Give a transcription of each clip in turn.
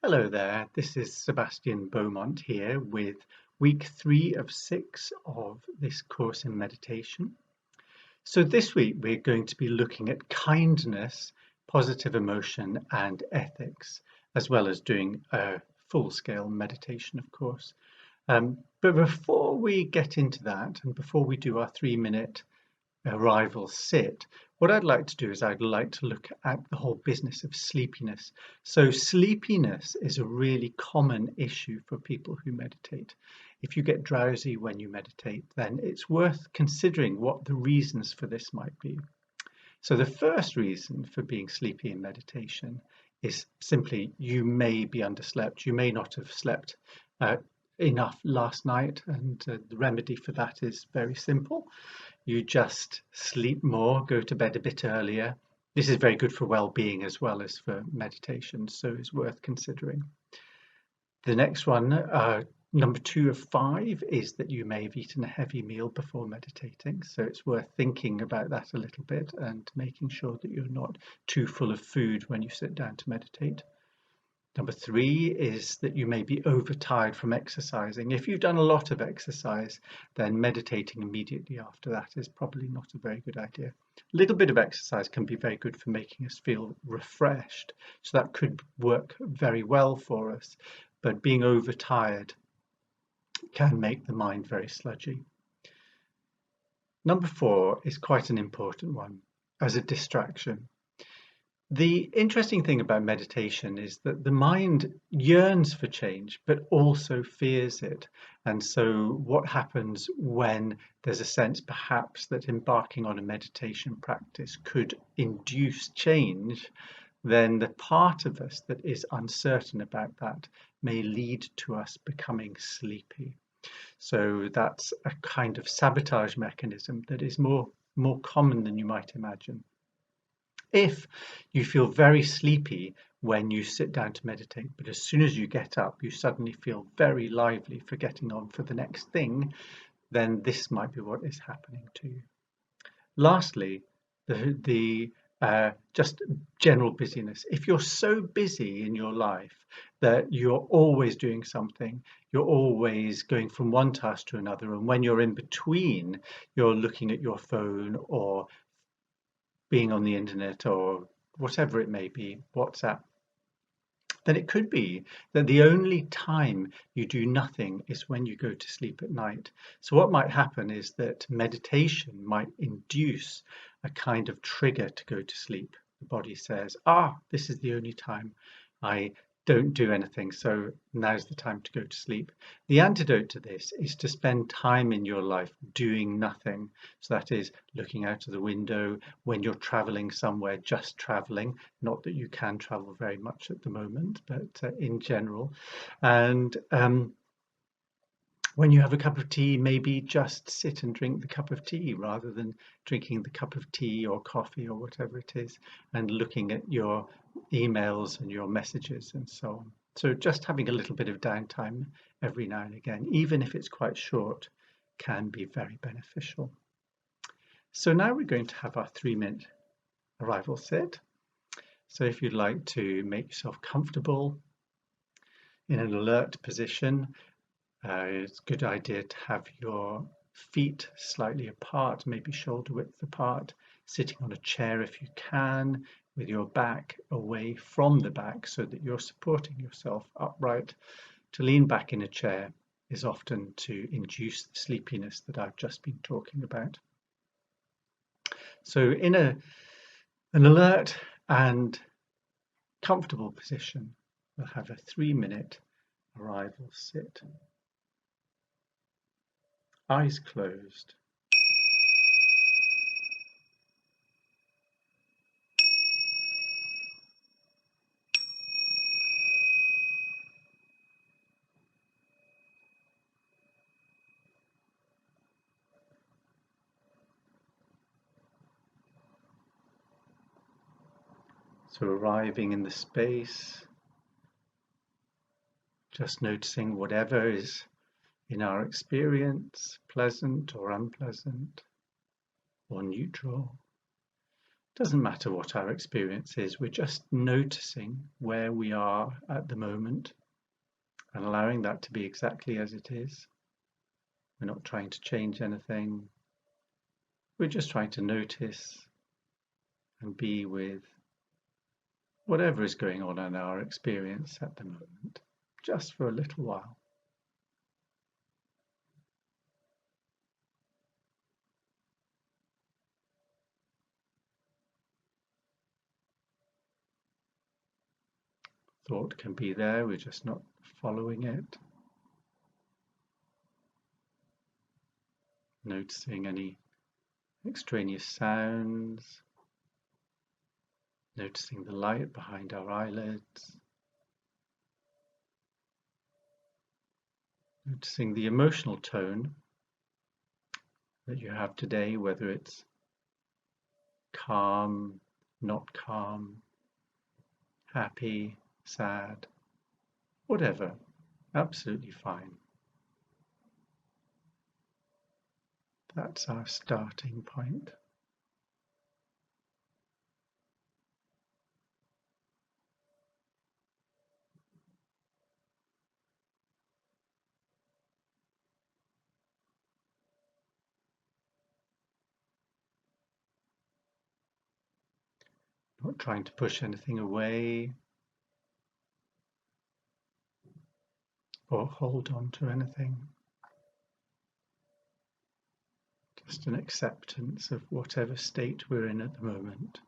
Hello there, this is Sebastian Beaumont here with week 3 of 6 of this course in meditation. So this week we're going to be looking at kindness, positive emotion and ethics, as well as doing a full-scale meditation, of course. But before we get into that and before we do our 3-minute arrival sit, what I'd like to do is I'd like to look at the whole business of sleepiness. So sleepiness is a really common issue for people who meditate. If you get drowsy when you meditate, then it's worth considering what the reasons for this might be. So the first reason for being sleepy in meditation is simply you may be underslept. You may not have slept enough last night, and the remedy for that is very simple. You just sleep more, go to bed a bit earlier. This is very good for well-being as well as for meditation, so it's worth considering. The next one, number 2 of 5, is that you may have eaten a heavy meal before meditating, so it's worth thinking about that a little bit and making sure that you're not too full of food when you sit down to meditate. Number 3 is that you may be overtired from exercising. If you've done a lot of exercise, then meditating immediately after that is probably not a very good idea. A little bit of exercise can be very good for making us feel refreshed, so that could work very well for us, but being overtired can make the mind very sludgy. Number 4 is quite an important one, as a distraction. The interesting thing about meditation is that the mind yearns for change, but also fears it. And so what happens when there's a sense perhaps that embarking on a meditation practice could induce change, then the part of us that is uncertain about that may lead to us becoming sleepy. So that's a kind of sabotage mechanism that is more common than you might imagine. If you feel very sleepy when you sit down to meditate, but as soon as you get up, you suddenly feel very lively for getting on for the next thing, then this might be what is happening to you. Lastly, the just general busyness. If you're so busy in your life that you're always doing something, you're always going from one task to another, and when you're in between, you're looking at your phone or being on the internet or whatever it may be, WhatsApp, then it could be that the only time you do nothing is when you go to sleep at night. So what might happen is that meditation might induce a kind of trigger to go to sleep. The body says, this is the only time I don't do anything, so now's the time to go to sleep. The antidote to this is to spend time in your life doing nothing. So that is looking out of the window when you're traveling somewhere, just traveling, not that you can travel very much at the moment, but in general. And when you have a cup of tea, maybe just sit and drink the cup of tea rather than drinking the cup of tea or coffee or whatever it is, and looking at your emails and your messages and so on. So just having a little bit of downtime every now and again, even if it's quite short, can be very beneficial. So now we're going to have our 3-minute arrival sit. So if you'd like to make yourself comfortable in an alert position, it's a good idea to have your feet slightly apart, maybe shoulder width apart, sitting on a chair if you can, with your back away from the back so that you're supporting yourself upright. To lean back in a chair is often to induce the sleepiness that I've just been talking about. So in an alert and comfortable position, we'll have a 3-minute arrival sit. Eyes closed. So arriving in the space, just noticing whatever is in our experience, pleasant or unpleasant or neutral. Doesn't matter what our experience is, we're just noticing where we are at the moment and allowing that to be exactly as it is. We're not trying to change anything. We're just trying to notice and be with whatever is going on in our experience at the moment, just for a little while. Thought can be there, we're just not following it. Noticing any extraneous sounds, noticing the light behind our eyelids, noticing the emotional tone that you have today, whether it's calm, not calm, happy, sad, whatever, absolutely fine. That's our starting point. Not trying to push anything away or hold on to anything. Just an acceptance of whatever state we're in at the moment.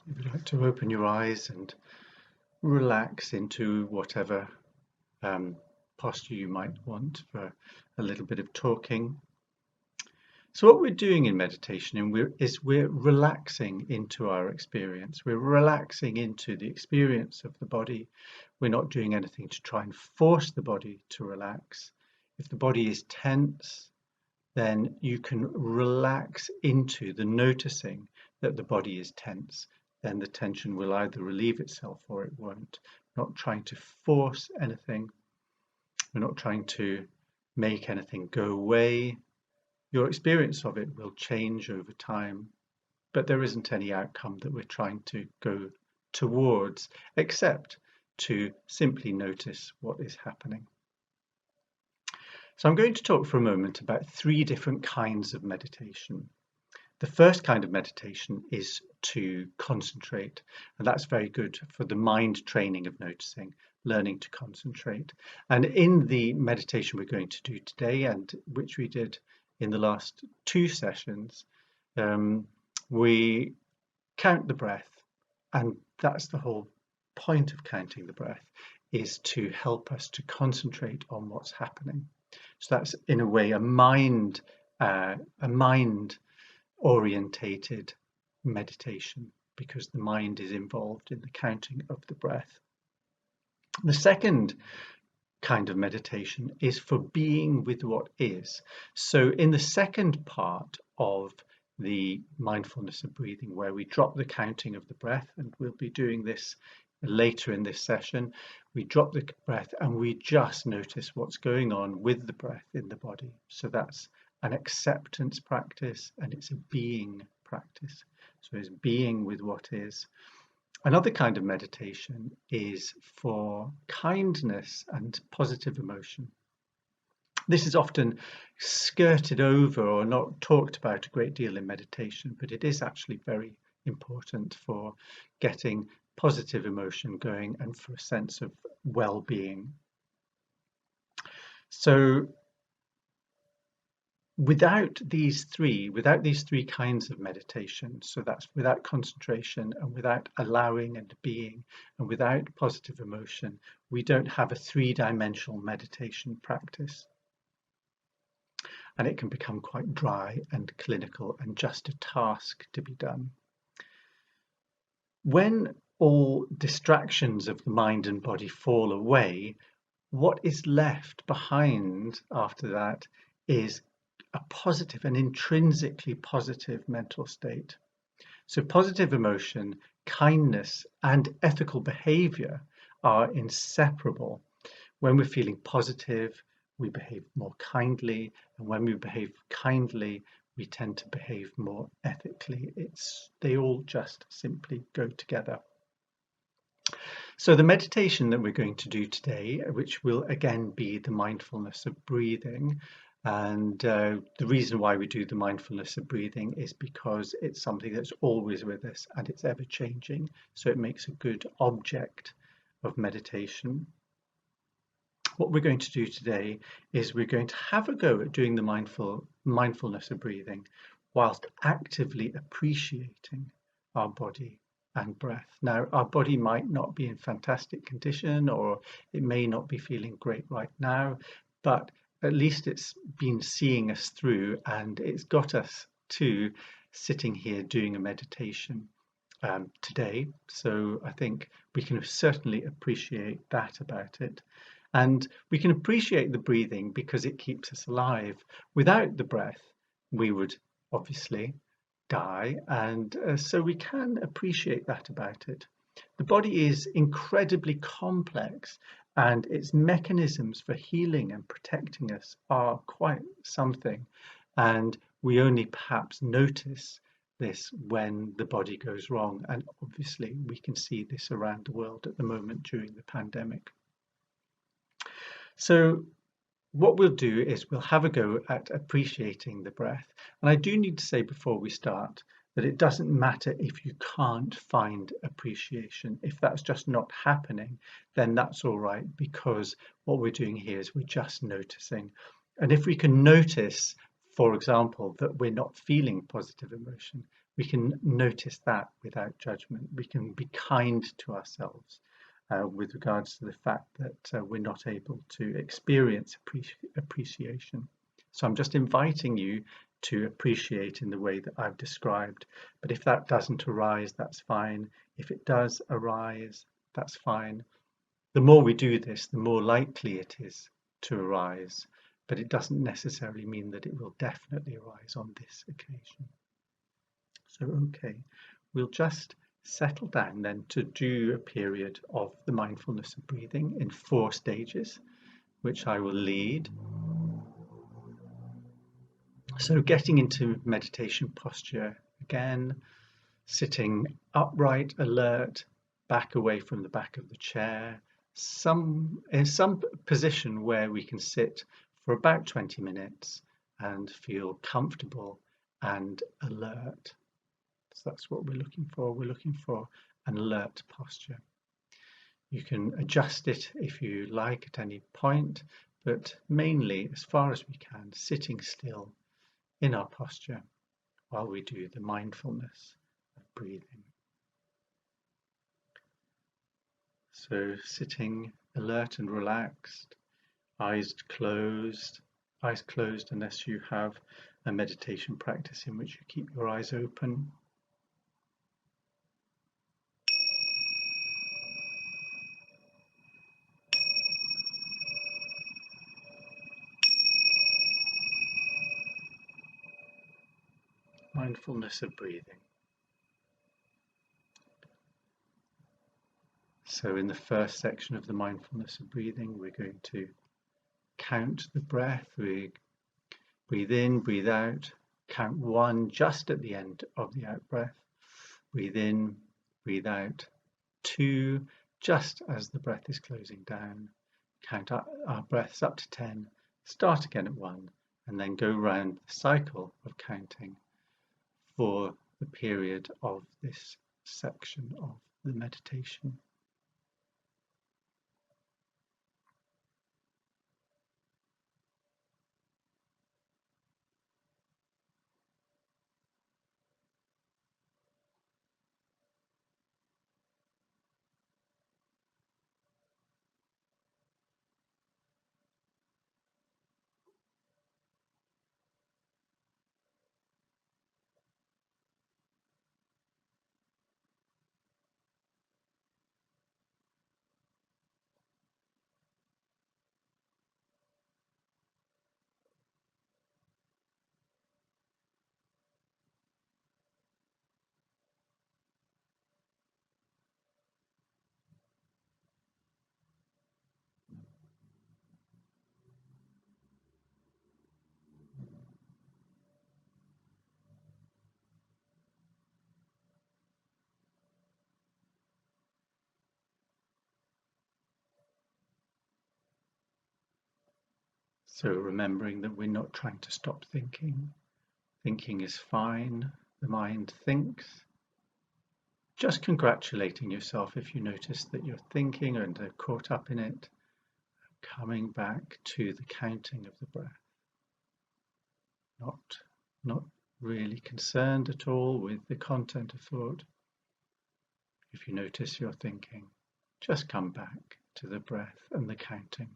If you'd like to open your eyes and relax into whatever posture you might want for a little bit of talking. So what we're doing in meditation is we're relaxing into our experience. We're relaxing into the experience of the body. We're not doing anything to try and force the body to relax. If the body is tense, then you can relax into the noticing that the body is tense. Then the tension will either relieve itself or it won't. Not trying to force anything. We're not trying to make anything go away. Your experience of it will change over time, but there isn't any outcome that we're trying to go towards, except to simply notice what is happening. So I'm going to talk for a moment about 3 different kinds of meditation. The first kind of meditation is to concentrate, and that's very good for the mind training of noticing, learning to concentrate. And in the meditation we're going to do today, and which we did in the last 2 sessions, we count the breath, and that's the whole point of counting the breath, is to help us to concentrate on what's happening. So that's in a way a mind orientated meditation, because the mind is involved in the counting of the breath. The second kind of meditation is for being with what is. So in the second part of the mindfulness of breathing, where we drop the counting of the breath, and we'll be doing this later in this session, we drop the breath and we just notice what's going on with the breath in the body. So that's an acceptance practice, and it's a being practice. So it's being with what is. Another kind of meditation is for kindness and positive emotion. This is often skirted over or not talked about a great deal in meditation, but it is actually very important for getting positive emotion going and for a sense of well-being. So without these three kinds of meditation, so that's without concentration and without allowing and being and without positive emotion, we don't have a three-dimensional meditation practice. And it can become quite dry and clinical and just a task to be done. When all distractions of the mind and body fall away, what is left behind after that is a positive, an intrinsically positive mental state. So positive emotion, kindness, and ethical behavior are inseparable. When we're feeling positive, we behave more kindly, and when we behave kindly, we tend to behave more ethically. They all just simply go together. So the meditation that we're going to do today, which will again be the mindfulness of breathing, and the reason why we do the mindfulness of breathing is because it's something that's always with us and it's ever changing. So it makes a good object of meditation. What we're going to do today is we're going to have a go at doing the mindfulness of breathing whilst actively appreciating our body and breath. Now, our body might not be in fantastic condition, or it may not be feeling great right now, but at least it's been seeing us through, and it's got us to sitting here doing a meditation today. So I think we can certainly appreciate that about it. And we can appreciate the breathing because it keeps us alive. Without the breath, we would obviously die, and so we can appreciate that about it. The body is incredibly complex, and its mechanisms for healing and protecting us are quite something, and we only perhaps notice this when the body goes wrong, and obviously we can see this around the world at the moment during the pandemic. So what we'll do is we'll have a go at appreciating the breath. And I do need to say before we start that it doesn't matter if you can't find appreciation. If that's just not happening, then that's all right, because what we're doing here is we're just noticing. And if we can notice, for example, that we're not feeling positive emotion, we can notice that without judgment. We can be kind to ourselves. With regards to the fact that we're not able to experience appreciation. So I'm just inviting you to appreciate in the way that I've described. But if that doesn't arise, that's fine. If it does arise, that's fine. The more we do this, the more likely it is to arise. But it doesn't necessarily mean that it will definitely arise on this occasion. So, okay, we'll just settle down then to do a period of the mindfulness of breathing in 4 stages, which I will lead. So getting into meditation posture again, sitting upright, alert, back away from the back of the chair, in some position where we can sit for about 20 minutes and feel comfortable and alert. So that's what we're looking for. We're looking for an alert posture. You can adjust it if you like at any point, but mainly, as far as we can, sitting still in our posture while we do the mindfulness of breathing. So sitting alert and relaxed, eyes closed unless you have a meditation practice in which you keep your eyes open. Mindfulness of breathing. So So in the first section of the mindfulness of breathing, we're going to count the breath. We breathe in, breathe out, count 1 just at the end of the out breath. Breathe in, breathe out, 2 just as the breath is closing down. Count our breaths up to 10, start again at 1, and then go round the cycle of counting for the period of this section of the meditation. So remembering that we're not trying to stop thinking. Thinking is fine. The mind thinks. Just congratulating yourself if you notice that you're thinking and are caught up in it. Coming back to the counting of the breath. Not really concerned at all with the content of thought. If you notice you're thinking, just come back to the breath and the counting.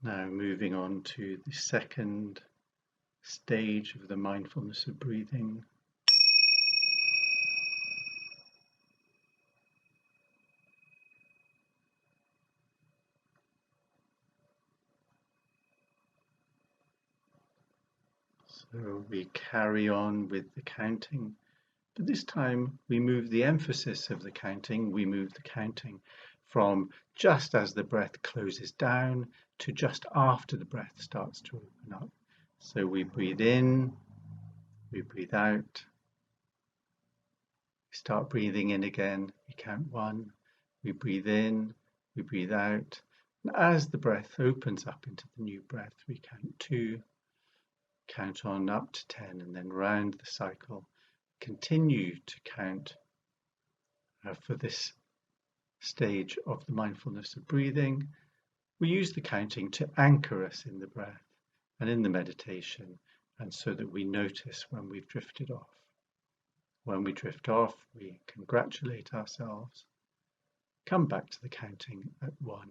Now moving on to the second stage of the mindfulness of breathing. So we carry on with the counting, but this time we move the emphasis of the counting. We move the counting from just as the breath closes down to just after the breath starts to open up. So we breathe in, we breathe out, we start breathing in again, we count 1, we breathe in, we breathe out, and as the breath opens up into the new breath, we count 2, count on up to 10, and then round the cycle. Continue to count for this stage of the mindfulness of breathing. We use the counting to anchor us in the breath and in the meditation, and so that we notice when we've drifted off. When we drift off, we congratulate ourselves, come back to the counting at 1.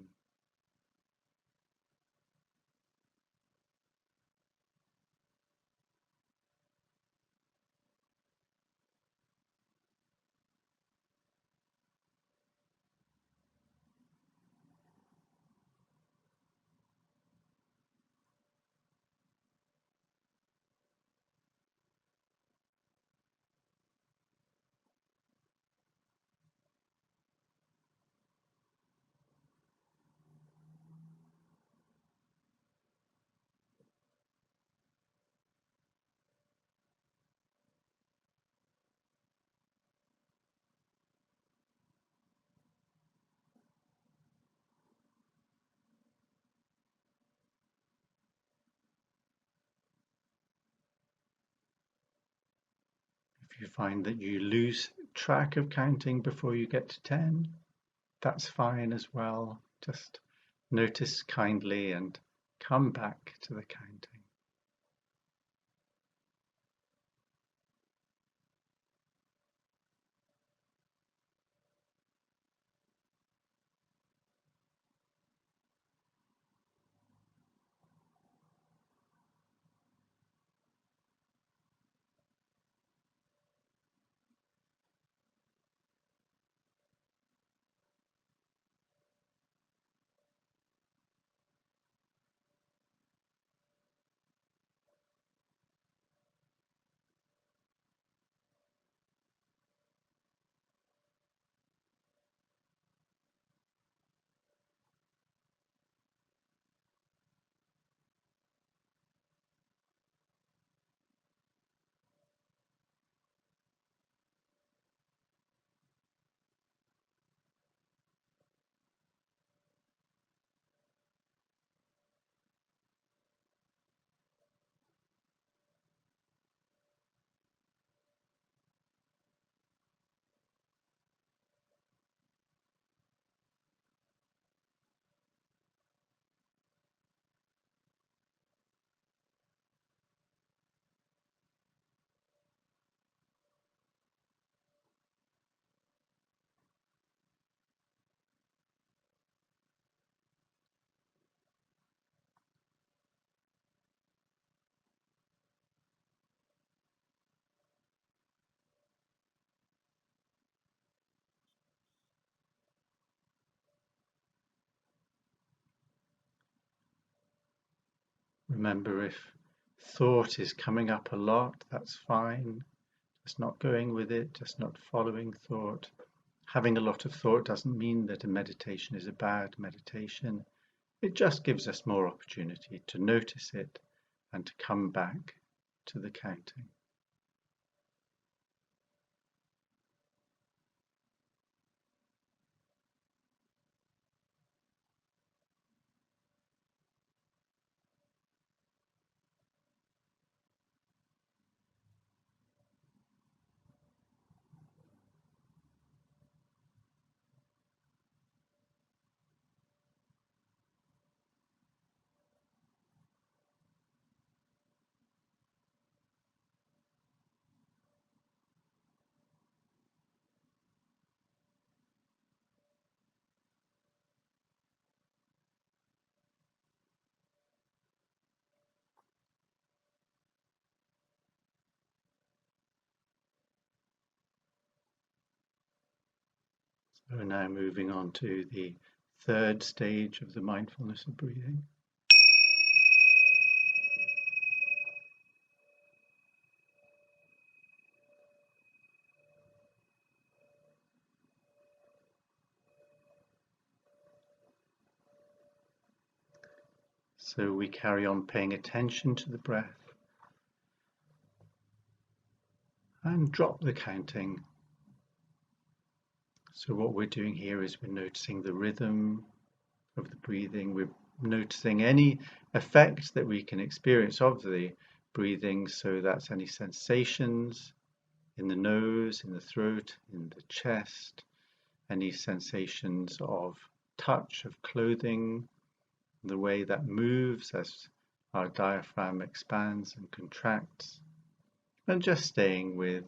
If you find that you lose track of counting before you get to 10, that's fine as well. Just notice kindly and come back to the counting. Remember, if thought is coming up a lot, that's fine. Just not going with it, just not following thought. Having a lot of thought doesn't mean that a meditation is a bad meditation. It just gives us more opportunity to notice it and to come back to the counting. So now moving on to the third stage of the mindfulness of breathing. So we carry on paying attention to the breath and drop the counting. So what we're doing here is we're noticing the rhythm of the breathing. We're noticing any effect that we can experience of the breathing. So that's any sensations in the nose, in the throat, in the chest, any sensations of touch of clothing, the way that moves as our diaphragm expands and contracts, and just staying with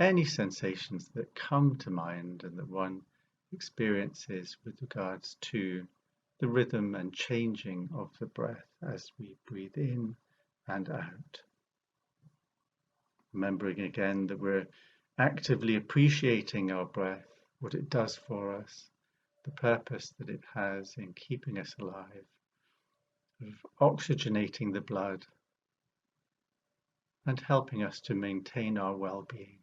any sensations that come to mind and that one experiences with regards to the rhythm and changing of the breath as we breathe in and out. Remembering again that we're actively appreciating our breath, what it does for us, the purpose that it has in keeping us alive, of oxygenating the blood and helping us to maintain our well-being.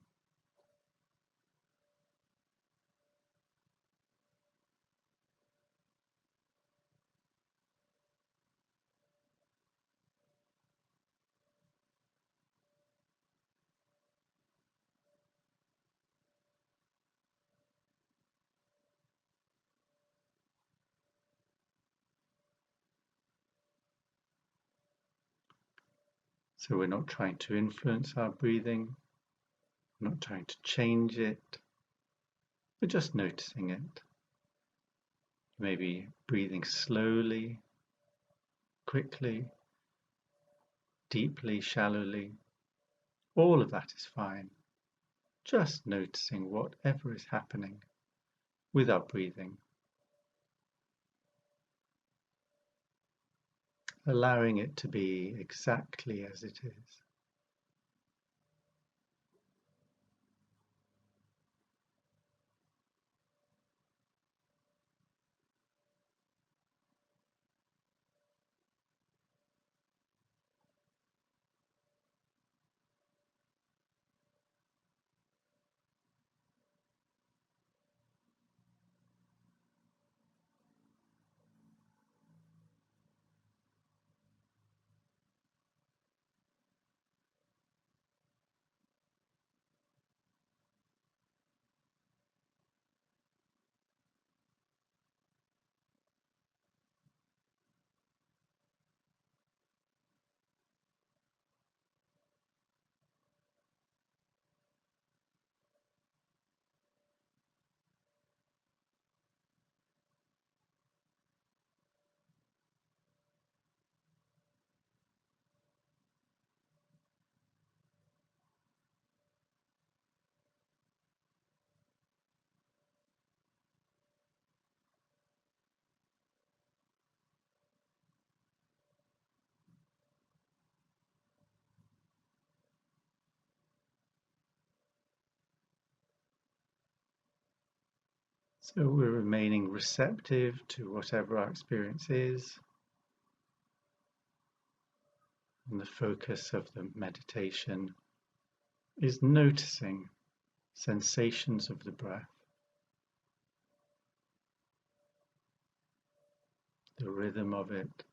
So we're not trying to influence our breathing, we're not trying to change it, we're just noticing it. Maybe breathing slowly, quickly, deeply, shallowly. All of that is fine. Just noticing whatever is happening with our breathing. Allowing it to be exactly as it is. So we're remaining receptive to whatever our experience is. And the focus of the meditation is noticing sensations of the breath, the rhythm of it,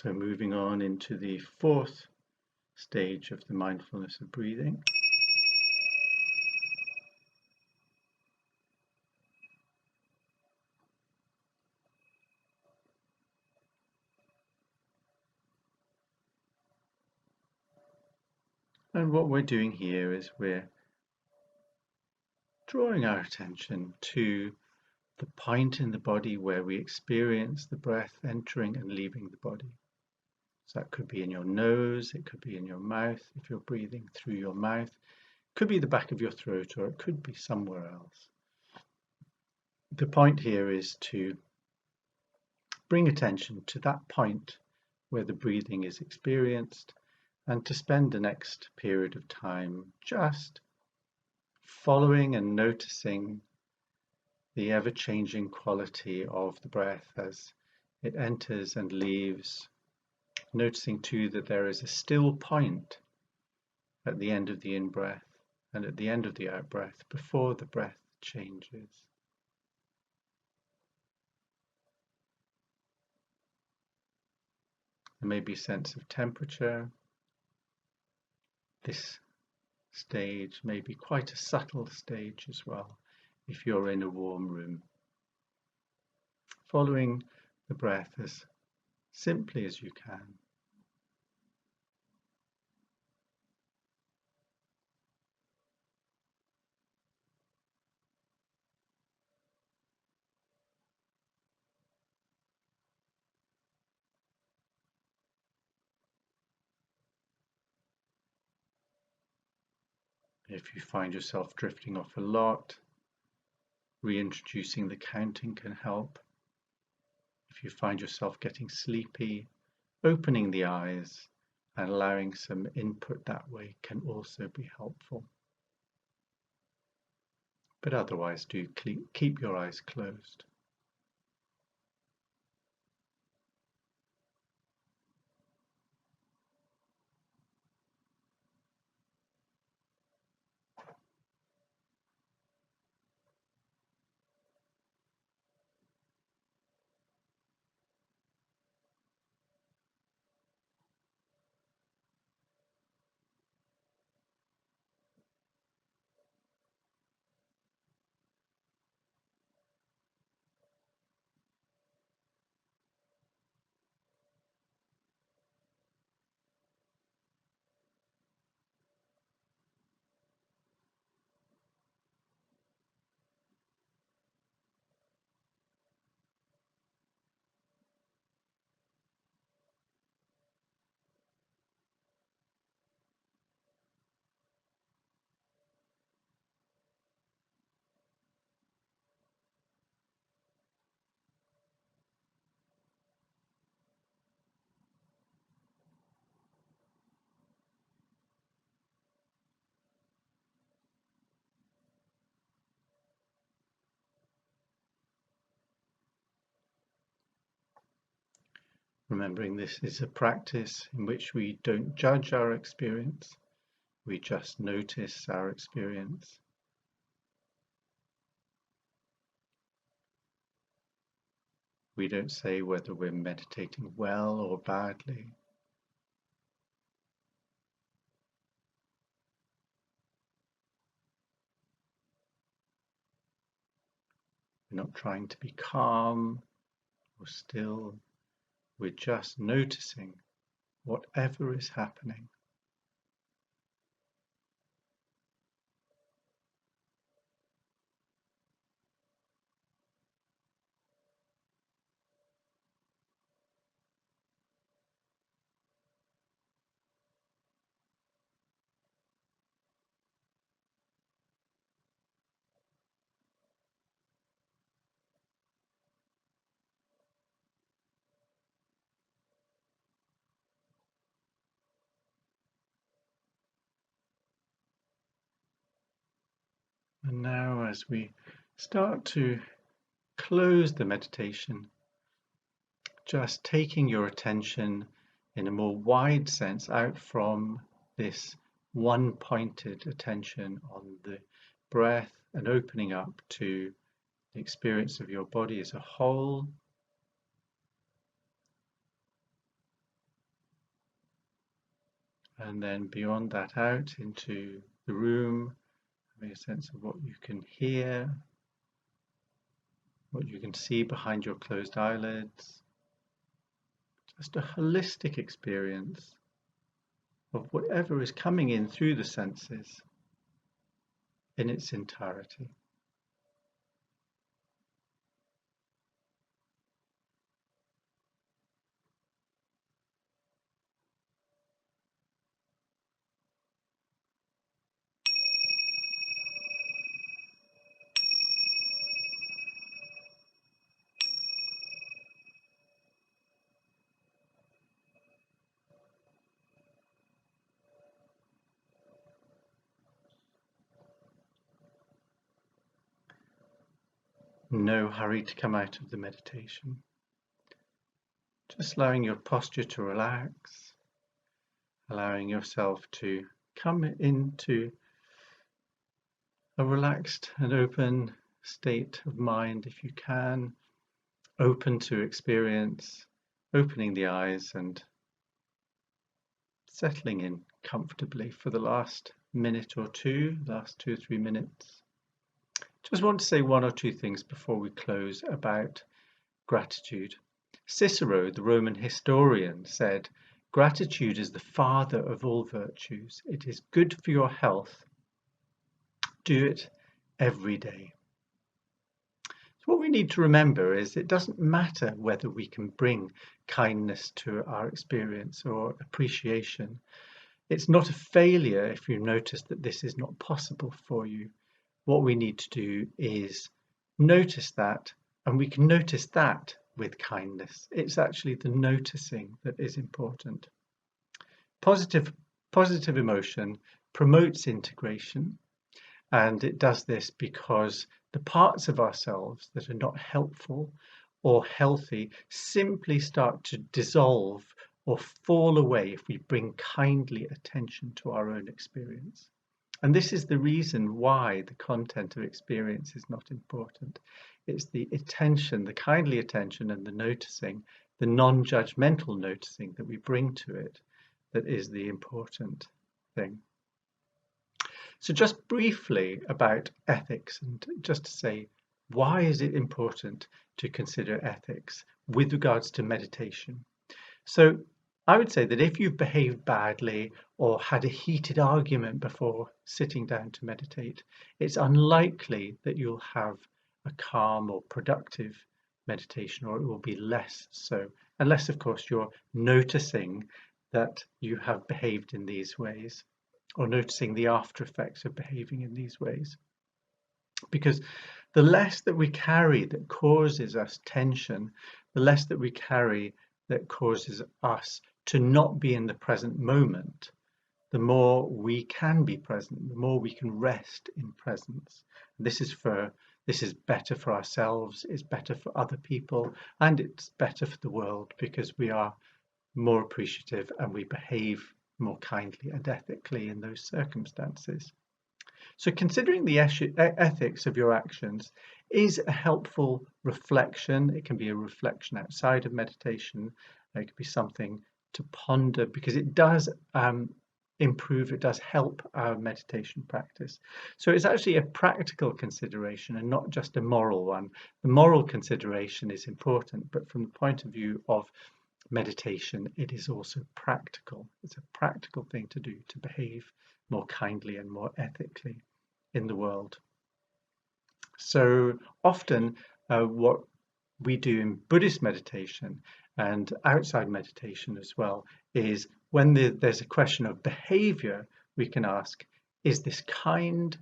So moving on into the fourth stage of the mindfulness of breathing. And what we're doing here is we're drawing our attention to the point in the body where we experience the breath entering and leaving the body. So that could be in your nose, it could be in your mouth if you're breathing through your mouth, it could be the back of your throat, or it could be somewhere else. The point here is to bring attention to that point where the breathing is experienced, and to spend the next period of time just following and noticing the ever-changing quality of the breath as it enters and leaves, noticing too that there is a still point at the end of the in-breath and at the end of the out-breath before the breath changes. There may be a sense of temperature. This stage may be quite a subtle stage as well if you're in a warm room. Following the breath as simply as you can. If you find yourself drifting off a lot, reintroducing the counting can help. If you find yourself getting sleepy, opening the eyes and allowing some input that way can also be helpful. But otherwise, do keep your eyes closed. Remembering this is a practice in which we don't judge our experience, we just notice our experience. We don't say whether we're meditating well or badly. We're not trying to be calm or still. We're just noticing whatever is happening. And now as we start to close the meditation, just taking your attention in a more wide sense out from this one-pointed attention on the breath and opening up to the experience of your body as a whole. And then beyond that out into the room, having a sense of what you can hear, what you can see behind your closed eyelids. Just a holistic experience of whatever is coming in through the senses in its entirety. No hurry to come out of the meditation. Just allowing your posture to relax, allowing yourself to come into a relaxed and open state of mind if you can, open to experience, opening the eyes and settling in comfortably for the last minute or two, last 2 or 3 minutes. Just want to say one or two things before we close about gratitude. Cicero, the Roman historian, said, "Gratitude is the father of all virtues. It is good for your health. Do it every day." So what we need to remember is it doesn't matter whether we can bring kindness to our experience or appreciation. It's not a failure if you notice that this is not possible for you. What we need to do is notice that, and we can notice that with kindness. It's actually the noticing that is important. Positive emotion promotes integration, and it does this because the parts of ourselves that are not helpful or healthy simply start to dissolve or fall away if we bring kindly attention to our own experience. And this is the reason why the content of experience is not important. It's the attention, the kindly attention and the noticing, the non-judgmental noticing that we bring to it that is the important thing. So just briefly about ethics, and just to say, why is it important to consider ethics with regards to meditation? So I would say that if you've behaved badly or had a heated argument before sitting down to meditate, it's unlikely that you'll have a calm or productive meditation, or it will be less so, unless of course you're noticing that you have behaved in these ways, or noticing the after effects of behaving in these ways. Because the less that we carry that causes us tension, the less that we carry that causes us to not be in the present moment, the more we can be present, the more we can rest in presence. This is better for ourselves, it's better for other people, and it's better for the world because we are more appreciative and we behave more kindly and ethically in those circumstances. So considering the ethics of your actions is a helpful reflection. It can be a reflection outside of meditation. It could be something to ponder because it does improve, it does help our meditation practice. So it's actually a practical consideration and not just a moral one. The moral consideration is important, but from the point of view of meditation, it is also practical. It's a practical thing to do, to behave more kindly and more ethically in the world. So often what we do in Buddhist meditation and outside meditation as well is when there's a question of behavior, we can ask, is this kind?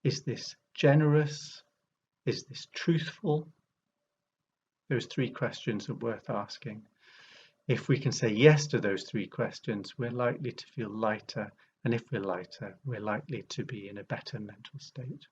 Is this generous? Is this truthful? Those 3 questions are worth asking. If we can say yes to those 3 questions, we're likely to feel lighter. And if we're lighter, we're likely to be in a better mental state.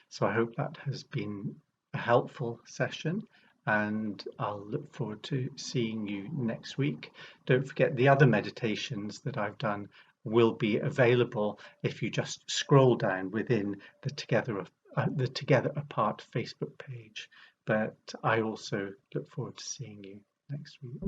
So I hope that has been a helpful session, and I'll look forward to seeing you next week. Don't forget the other meditations that I've done will be available if you just scroll down within the Together Apart Facebook page. But I also look forward to seeing you next week.